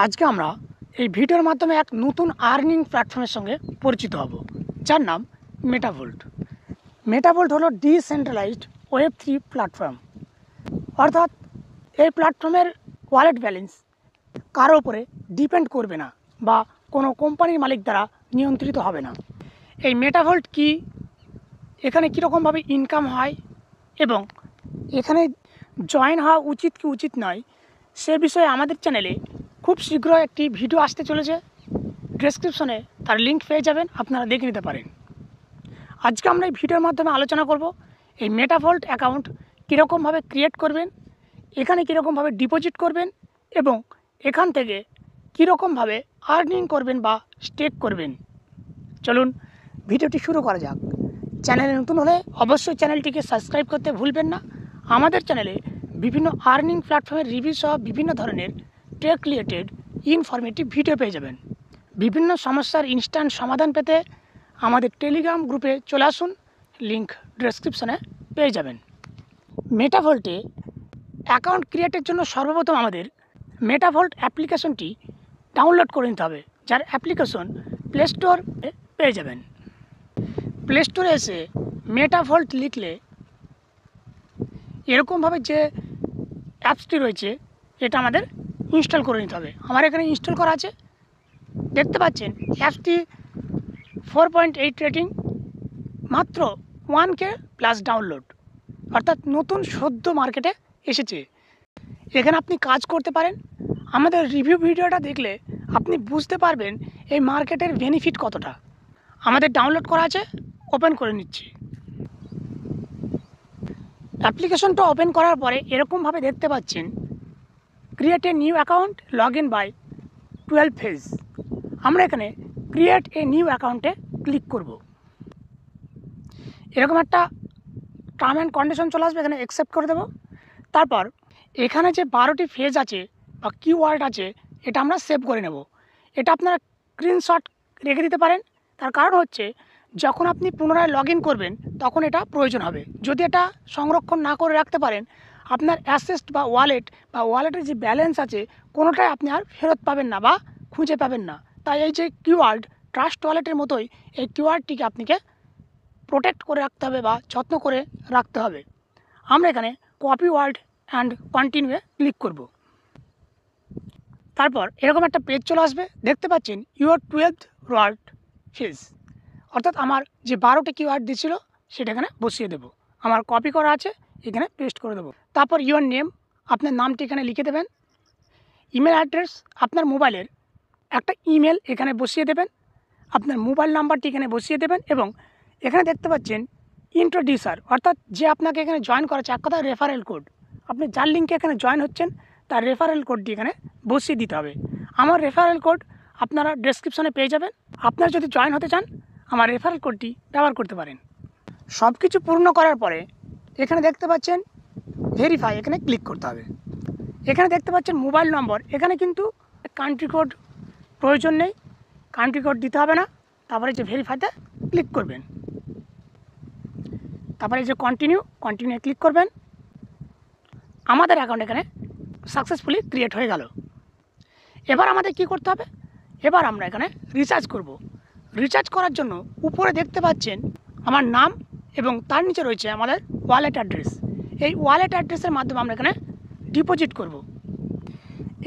আজকে আমরা এই ভিডিওর মাধ্যমে এক নতুন আর্নিং প্ল্যাটফর্মের সঙ্গে পরিচিত হব, যার নাম মেটাভোল্ট। মেটাভোল্ট হলো ডিসেন্ট্রালাইজড ওয়েব 3 প্ল্যাটফর্ম, অর্থাৎ এই প্ল্যাটফর্মের ওয়ালেট ব্যালেন্স কারো উপরে ডিপেন্ড করবে না বা কোনো কোম্পানির মালিক দ্বারা নিয়ন্ত্রিত হবে না। এই মেটাভোল্ট কি, এখানে কীরকমভাবে ইনকাম হয় এবং এখানে জয়েন হওয়া উচিত কি উচিত নয়, সে বিষয়ে আমাদের চ্যানেলে খুব শীঘ্রই একটি ভিডিও আসতে চলেছে। ডেসক্রিপশনে তার লিঙ্ক পেয়ে যাবেন, আপনারা দেখে নিতে পারেন। আজকে আমরা এই ভিডিওর মাধ্যমে আলোচনা করব এই মেটাভোল্ট অ্যাকাউন্ট কীরকমভাবে ক্রিয়েট করবেন, এখানে কীরকমভাবে ডিপোজিট করবেন এবং এখান থেকে কীরকমভাবে আর্নিং করবেন বা স্টেক করবেন। চলুন ভিডিওটি শুরু করা যাক। চ্যানেলে নতুন হলে অবশ্যই চ্যানেলটিকে সাবস্ক্রাইব করতে ভুলবেন না। আমাদের চ্যানেলে বিভিন্ন আর্নিং প্ল্যাটফর্মের রিভিউ সহ বিভিন্ন ধরনের টেক রিলেটেড ইনফরমেটিভ ভিডিও পেয়ে যাবেন। বিভিন্ন সমস্যার ইনস্ট্যান্ট সমাধান পেতে আমাদের টেলিগ্রাম গ্রুপে চলে আসুন, লিঙ্ক ডেসক্রিপশনে পেয়ে যাবেন। মেটাভোল্টে অ্যাকাউন্ট ক্রিয়েটের জন্য সর্বপ্রথম আমাদের মেটাভোল্ট অ্যাপ্লিকেশনটি ডাউনলোড করে নিতে হবে, যার অ্যাপ্লিকেশন প্লে স্টোরে পেয়ে যাবেন। প্লে স্টোরে এসে মেটাভোল্ট লিখলে এরকমভাবে যে অ্যাপসটি রয়েছে এটা আমাদের ইনস্টল করে নিতে হবে। আমার এখানে ইনস্টল করা আছে, দেখতে পাচ্ছেন অ্যাপসটি 4.8 রেটিং, মাত্র 1K প্লাস ডাউনলোড, অর্থাৎ নতুন সদ্য মার্কেটে এসেছে। এখানে আপনি কাজ করতে পারেন। আমাদের রিভিউ ভিডিওটা দেখলে আপনি বুঝতে পারবেন এই মার্কেটের বেনিফিট কতটা। আমাদের ডাউনলোড করা আছে, ওপেন করে নিচ্ছি। অ্যাপ্লিকেশনটা ওপেন করার পরে এরকমভাবে দেখতে পাচ্ছেন create a new account, log in by 12 phase. আমরা এখানে ক্রিয়েট এ নিউ অ্যাকাউন্টে ক্লিক করব। এরকম একটা টার্ম অ্যান্ড কন্ডিশন চলে আসবে, এখানে অ্যাকসেপ্ট করে দেব। তারপর এখানে যে 12টি ফেজ আছে বা কিওয়ার্ড আছে এটা আমরা সেভ করে নেব। এটা আপনারা স্ক্রিনশট রেখে দিতে পারেন। তার কারণ হচ্ছে যখন আপনি পুনরায় লগ ইন করবেন তখন এটা প্রয়োজন হবে। যদি এটা সংরক্ষণ না করে রাখতে পারেন, আপনার অ্যাসেট বা ওয়ালেটের যে ব্যালেন্স আছে কোনোটাই আপনি আর ফেরত পাবেন না বা খুঁজে পাবেন না। তাই এই যে কিওয়ার্ড, ট্রাস্ট ওয়ালেটের মতোই এই কিওয়ার্ডটিকে আপনাকে প্রোটেক্ট করে রাখতে হবে বা যত্ন করে রাখতে হবে। আমরা এখানে কপি ওয়ার্ড অ্যান্ড কন্টিনিউয়ে ক্লিক করব। তারপর এরকম একটা পেজ চলে আসবে, দেখতে পাচ্ছেন ইউর 12th ওয়ার্ড ফেজ, অর্থাৎ আমার যে 12টি কিওয়ার্ড দিয়েছিল সেটা এখানে বসিয়ে দেবো। আমার কপি করা আছে, এখানে পেস্ট করে দেবো। তারপর ইউর নেম, আপনার নামটি এখানে লিখে দেবেন। ইমেল অ্যাড্রেস, আপনার মোবাইলের একটা ইমেল এখানে বসিয়ে দেবেন। আপনার মোবাইল নাম্বারটি এখানে বসিয়ে দেবেন এবং এখানে দেখতে পাচ্ছেন ইন্ট্রোডিউসার, অর্থাৎ যে আপনাকে এখানে জয়েন করেছে, এক কথা রেফারেল কোড। আপনি যার লিঙ্কে এখানে জয়েন হচ্ছেন তার রেফারেল কোডটি এখানে বসিয়ে দিতে হবে। আমার রেফারেল কোড আপনারা ডেসক্রিপশনে পেয়ে যাবেন। আপনারা যদি জয়েন হতে চান আমার রেফারেল কোডটি ব্যবহার করতে পারেন। সব কিছু পূর্ণ করার পরে এখানে দেখতে পাচ্ছেন ভেরিফাই, এখানে ক্লিক করতে হবে। এখানে দেখতে পাচ্ছেন মোবাইল নম্বর, এখানে কিন্তু কান্ট্রি কোড প্রয়োজন নেই, কান্ট্রি কোড দিতে হবে না। তারপরে যে ভেরিফাইতে ক্লিক করবেন, তারপরে যে কন্টিনিউ ক্লিক করবেন। আমাদের অ্যাকাউন্ট এখানে সাকসেসফুলি ক্রিয়েট হয়ে গেল। এবার আমাদের কি করতে হবে, এবার আমরা এখানে রিচার্জ করব। রিচার্জ করার জন্য উপরে দেখতে পাচ্ছেন আমার নাম এবং তার নিচে রয়েছে আমাদের ওয়ালেট অ্যাড্রেস। এই ওয়ালেট অ্যাড্রেসের মাধ্যমে আমরা এখানে ডিপোজিট করব।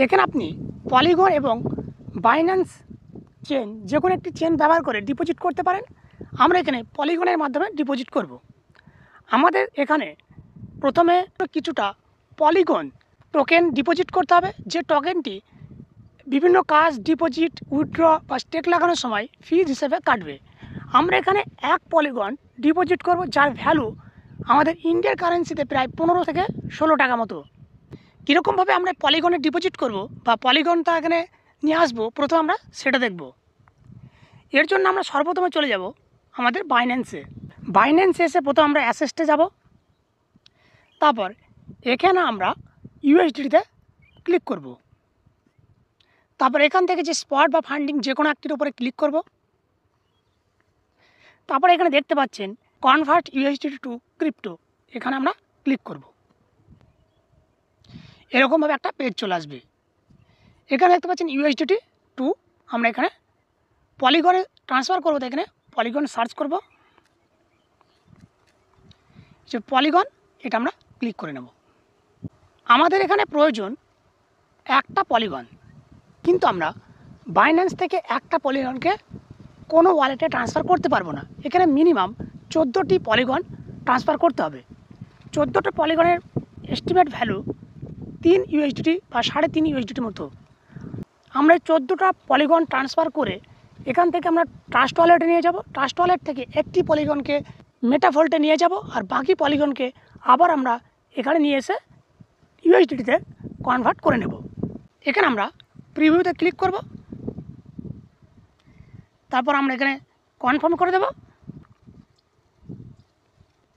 এখানে আপনি পলিগন এবং বাইন্যান্স চেন, যে কোনো একটি চেন ব্যবহার করে ডিপোজিট করতে পারেন। আমরা এখানে পলিগনের মাধ্যমে ডিপোজিট করব। আমাদের এখানে প্রথমে কিছুটা পলিগন টোকেন ডিপোজিট করতে হবে, যে টোকেনটি বিভিন্ন কাজ, ডিপোজিট, উইথড্র বা স্টেক লাগানোর সময় ফিজ হিসেবে কাটবে। আমরা এখানে 1 পলিগন ডিপোজিট করব, যার ভ্যালু আমাদের ইন্ডিয়ার কারেন্সিতে প্রায় 15 থেকে 16 টাকা মতো। কীরকমভাবে আমরা পলিগনে ডিপোজিট করব বা পলিগনটা এখানে নিয়ে আসবো, প্রথমে আমরা সেটা দেখব। এর জন্য আমরা সর্বপ্রথমে চলে যাব আমাদের বাইন্যান্সে এসে প্রথম আমরা অ্যাসেস্টে যাব। তারপর এখানে আমরা ইউএসডিতে ক্লিক করব। তারপর এখান থেকে যে স্পট বা ফান্ডিং যে কোনো একটির উপরে ক্লিক করব। তারপর এখানে দেখতে পাচ্ছেন কনভার্ট ইউএসডিটি টু ক্রিপ্টো, এখানে আমরা ক্লিক করব। এরকমভাবে একটা পেজ চলে আসবে। এখানে দেখতে পাচ্ছেন ইউএসডিটি 2, আমরা এখানে পলিগনে ট্রান্সফার করবো, তো এখানে পলিগন সার্চ করব, যে পলিগন এটা আমরা ক্লিক করে নেব। আমাদের এখানে প্রয়োজন একটা পলিগন, কিন্তু আমরা বাইন্যান্স থেকে একটা পলিগনকে কোনো ওয়ালেটে ট্রান্সফার করতে পারবো না। এখানে মিনিমাম 14টি পলিগন ট্রান্সফার করতে হবে। 14টা পলিগনের এস্টিমেট ভ্যালু 3 ইউএসডিটি বা 3.5 ইউএসডিটির মতো। আমরা 14টা পলিগন ট্রান্সফার করে এখান থেকে আমরা ট্রাস্ট ওয়ালেটে নিয়ে যাব। ট্রাস্ট ওয়ালেট থেকে একটি পলিগনকে মেটাভোল্টে নিয়ে যাব, আর বাকি পলিগনকে আবার আমরা এখানে নিয়ে এসে ইউএসডিটিতে কনভার্ট করে নেব। এখানে আমরা প্রিভিউতে ক্লিক করব, তারপর আমরা এখানে কনফার্ম করে দেব।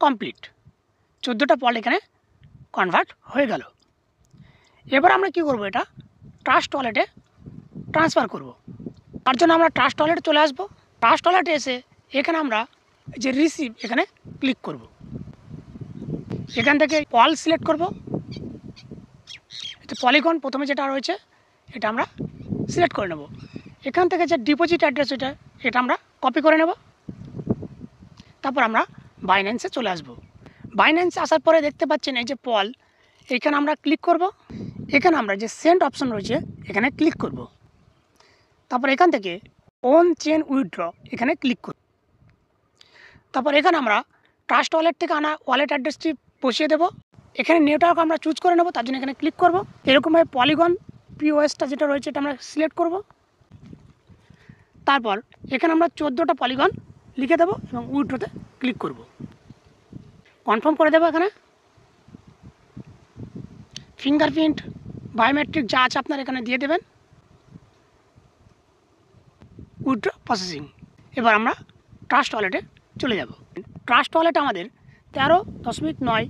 কমপ্লিট, 14টা পল এখানে কনভার্ট হয়ে গেল। এবার আমরা কি করব, এটা ট্রাস্ট ওয়ালেটে ট্রান্সফার করব। তার জন্য আমরা ট্রাস্ট ওয়ালেটে চলে আসব। ট্রাস্ট ওয়ালেটে এসে এখানে আমরা যে রিসিভ এখানে ক্লিক করব। এখান থেকে পল সিলেক্ট করব। এটা পলিগন প্রথমে যেটা রয়েছে এটা আমরা সিলেক্ট করে নেব। এখান থেকে যে ডিপোজিট অ্যাড্রেস এটা আমরা কপি করে নেব। তারপর আমরা বাইন্যান্সে চলে আসব। বাইন্যান্সে আসার পরে দেখতে পাচ্ছেন এই যে পল, এখানে আমরা ক্লিক করব। এখানে আমরা যে সেন্ড অপশন রয়েছে এখানে ক্লিক করব। তারপর এখান থেকে অন চেন উইথড্র এখানে ক্লিক করব। তারপর এখানে আমরা ট্রাস্ট ওয়ালেট থেকে আনা ওয়ালেট অ্যাড্রেসটি বসিয়ে দেব। এখানে নেটওয়ার্ক আমরা চুজ করে নেব, তার জন্য এখানে ক্লিক করব। এরকমভাবে পলিগন পিওএসটা যেটা রয়েছে এটা আমরা সিলেক্ট করব। তারপর এখানে আমরা 14টা পলিগন লিখে দেব এবং উইথড্রতে ক্লিক করব। কনফার্ম করে দেবো। এখানে ফিঙ্গারপ্রিন্ট বায়োমেট্রিক যা আছে আপনার এখানে দিয়ে দেবেন। Withdraw processing. এবার আমরা ট্রাস্ট ওয়ালেটে চলে যাব। ট্রাস্ট ওয়ালেটে আমাদের 13.9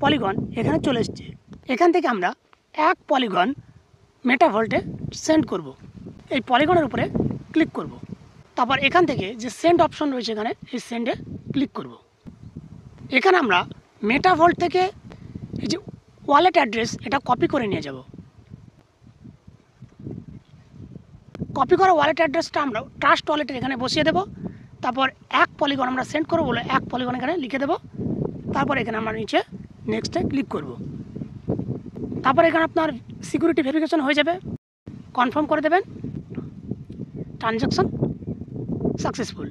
পলিগন এখানে চলে এসছে। এখান থেকে আমরা এক পলিগন মেটাভোল্টে সেন্ড করব। এই পলিগনের উপরে ক্লিক করব। তারপর এখান থেকে যে সেন্ড অপশন রয়েছে এখানে এই সেন্ডে ক্লিক করব। এখানে আমরা মেটাভোল্ট থেকে এই যে ওয়ালেট অ্যাড্রেস এটা কপি করে নিয়ে যাব। কপি করা ওয়ালেট অ্যাড্রেসটা আমরা ট্রাস্ট ওয়ালেটের এখানে বসিয়ে দেব। তারপর এক পলিগন আমরা সেন্ড করবো বলে এক পলিগন এখানে লিখে দেব। তারপর এখানে আমরা নিচে নেক্সটে ক্লিক করব। তারপর এখানে আপনার সিকিউরিটি ভেরিফিকেশন হয়ে যাবে, কনফার্ম করে দেবেন। Transaction successful.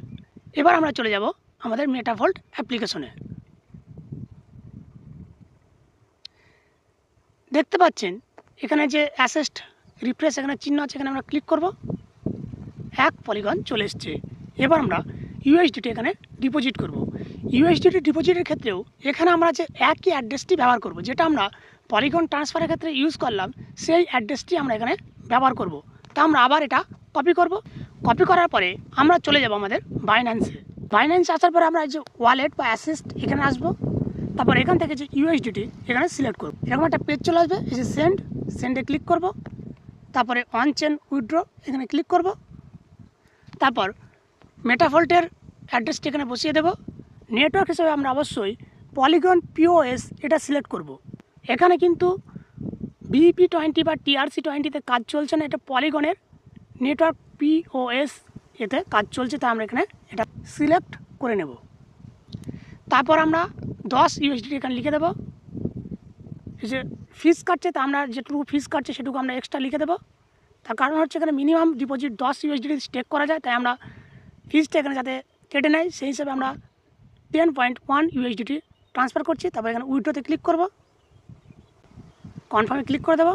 এবার আমরা চলে যাব আমাদের মেটাভোল্ট অ্যাপ্লিকেশনে। দেখতে পাচ্ছেন এখানে যে অ্যাসেস্ট রিফ্রেশ এখানে চিহ্ন আছে, এখানে আমরা ক্লিক করব। এক পলিগন চলে এসছে। এবার আমরা ইউএসডিটি এখানে ডিপোজিট করব। ইউএসডিটি ডিপোজিটের ক্ষেত্রেও এখানে আমরা যে একই অ্যাড্রেসটি ব্যবহার করব, যেটা আমরা পলিগন ট্রান্সফারের ক্ষেত্রে ইউজ করলাম, সেই অ্যাড্রেসটি আমরা এখানে ব্যবহার করব। তা আমরা আবার এটা কপি করব। কপি করার পরে আমরা চলে যাব আমাদের বাইন্যান্সে। বাইন্যান্সে আসার পরে আমরা যে ওয়ালেট বা অ্যাসেস্ট এখানে আসব। তারপর এখান থেকে যে ইউএসডিটি এখানে সিলেক্ট করব। এরকম একটা পেজ চলে আসবে, এই যে সেন্ডে ক্লিক করব। তারপরে অন চেন উইথড্র এখানে ক্লিক করব। তারপর মেটাভোল্টের অ্যাড্রেসটি এখানে বসিয়ে দেব। নেটওয়ার্ক হিসেবে আমরা অবশ্যই পলিগন পিওএস এটা সিলেক্ট করব। এখানে কিন্তু বিপি20 বা TRC20তে কাজ চলছে না, এটা পলিগনের নেটওয়ার্ক পিওএস এতে কাজ চলছে, তাই আমরা এখানে এটা সিলেক্ট করে নেব। তারপর আমরা 10 ইউএসডি এখানে লিখে দেব। এই যে ফিস কাটছে, তা আমরা যেটুকু ফিস কাটছে সেটুকু আমরা এক্সট্রা লিখে দেবো। তার কারণ হচ্ছে এখানে মিনিমাম ডিপোজিট 10 ইউএসডি স্টেক করা যায়, তাই আমরা ফিসটা এখানে যাতে কেটে নেয় সেই হিসাবে আমরা 10.1 ইউএসডিটি ট্রান্সফার করছি। তারপর এখানে উইথড্রতে ক্লিক করব, কনফার্মে ক্লিক করে দেবো।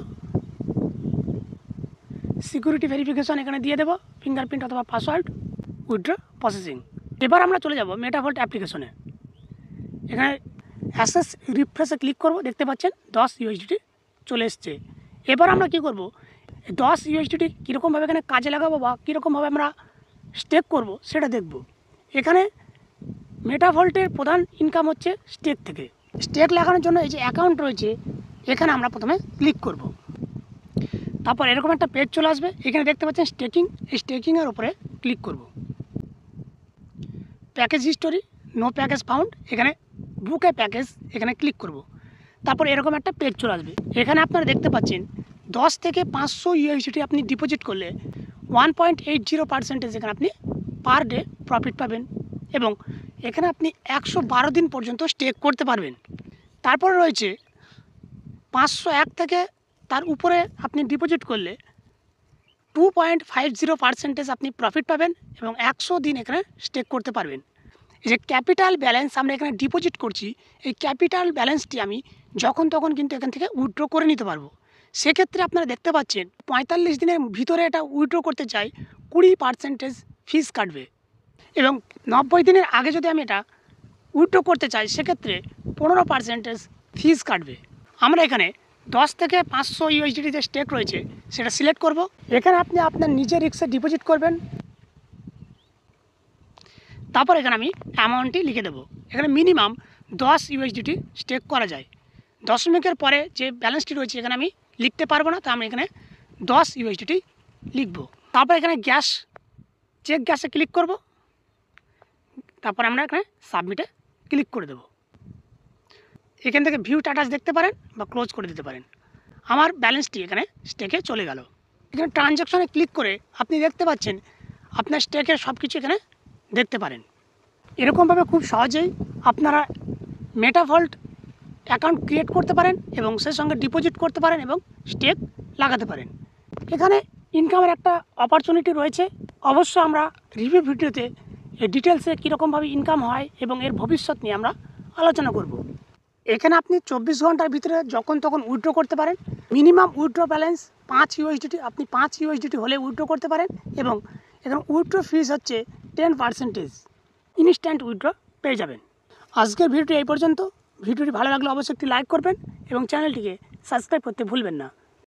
সিকিউরিটি ভেরিফিকেশন এখানে দিয়ে দেবো, ফিঙ্গারপ্রিন্ট অথবা পাসওয়ার্ড। Withdraw processing. এবার আমরা চলে যাব মেটাভোল্ট অ্যাপ্লিকেশনে। এখানে অ্যাসেস রিফ্রেশে ক্লিক করব। দেখতে পাচ্ছেন 10 ইউএসডিটি চলে এসছে। এবার আমরা কি করব, 10 ইউএসডিটি কীরকমভাবে এখানে কাজে লাগাবো বা কীরকমভাবে আমরা স্টেক করব সেটা দেখব। এখানে মেটাভোল্টের প্রধান ইনকাম হচ্ছে স্টেক থেকে। স্টেক লাগানোর জন্য এই যে অ্যাকাউন্ট রয়েছে এখানে আমরা প্রথমে ক্লিক করব। তারপর এরকম একটা পেজ চলে আসবে, এখানে দেখতে পাচ্ছেন স্টেকিং। এই স্টেকিংয়ের উপরে ক্লিক করব। Package history, no package found, এখানে বুক এ প্যাকেজ এখানে ক্লিক করব। তারপর এরকম একটা পেজ চলে আসবে। এখানে আপনারা দেখতে পাচ্ছেন 10 থেকে 500 ইউএসডিটি আপনি ডিপোজিট করলে 1.80% এখানে আপনি পার ডে প্রফিট পাবেন এবং এখানে আপনি 112 দিন পর্যন্ত স্টেক করতে পারবেন। তারপরে রয়েছে 501 থেকে তার উপরে আপনি ডিপোজিট করলে 2.50% আপনি প্রফিট পাবেন এবং 100 দিন এখানে স্টেক করতে পারবেন। এই যে ক্যাপিটাল ব্যালেন্স আমরা এখানে ডিপোজিট করছি, এই ক্যাপিটাল ব্যালেন্সটি আমি যখন তখন কিন্তু এখান থেকে উইথড্র করে নিতে পারবো। সেক্ষেত্রে আপনারা দেখতে পাচ্ছেন 45 দিনের ভিতরে এটা উইথড্র করতে চাই 20% ফিস কাটবে এবং 90 দিনের আগে যদি আমি এটা উইথড্র করতে চাই সেক্ষেত্রে 15% ফিস কাটবে। আমরা এখানে 10 থেকে 500 ইউএসডিটি যে স্টেক রয়েছে সেটা সিলেক্ট করব। এখানে আপনি আপনার নিজের রিস্কে ডিপোজিট করবেন। তারপর এখানে আমি অ্যামাউন্টটি লিখে দেবো। এখানে মিনিমাম 10 ইউএসডিটি স্টেক করা যায়। দশমিকের পরে যে ব্যালেন্সটি রয়েছে এখানে আমি লিখতে পারবো না, তো আমি এখানে 10 ইউএসডিটি লিখব। তারপর এখানে চেক গ্যাসে ক্লিক করব। তারপর আমরা এখানে সাবমিটে ক্লিক করে দেব। এখান থেকে ভিউ স্ট্যাটাস দেখতে পারেন বা ক্লোজ করে দিতে পারেন। আমার ব্যালেন্সটি এখানে স্টেকে চলে গেল। এখানে ট্রানজ্যাকশনে ক্লিক করে আপনি দেখতে পাচ্ছেন আপনার স্টেকের সব কিছু এখানে দেখতে পারেন। এরকমভাবে খুব সহজেই আপনারা মেটাভল্ট অ্যাকাউন্ট ক্রিয়েট করতে পারেন এবং সেই সঙ্গে ডিপোজিট করতে পারেন এবং স্টেক লাগাতে পারেন। এখানে ইনকামের একটা অপরচুনিটি রয়েছে। অবশ্য আমরা রিভিউ ভিডিওতে এই ডিটেলসে কীরকমভাবে ইনকাম হয় এবং এর ভবিষ্যৎ নিয়ে আমরা আলোচনা করব। এখানে আপনি 24 ঘন্টার ভিতরে যখন তখন উইথড্র করতে পারেন। মিনিমাম উইথড্র ব্যালেন্স 5 ইউএসডিটি, আপনি 5 ইউএসডিটি হলে উইথড্র করতে পারেন এবং এখানে উইথড্র ফিস হচ্ছে 10%। ইনস্ট্যান্ট উইথড্র পেয়ে যাবেন। আজকের ভিডিওটি এই পর্যন্ত। ভিডিওটি ভালো লাগলে অবশ্যই একটি লাইক করবেন এবং চ্যানেলটিকে সাবস্ক্রাইব করতে ভুলবেন না।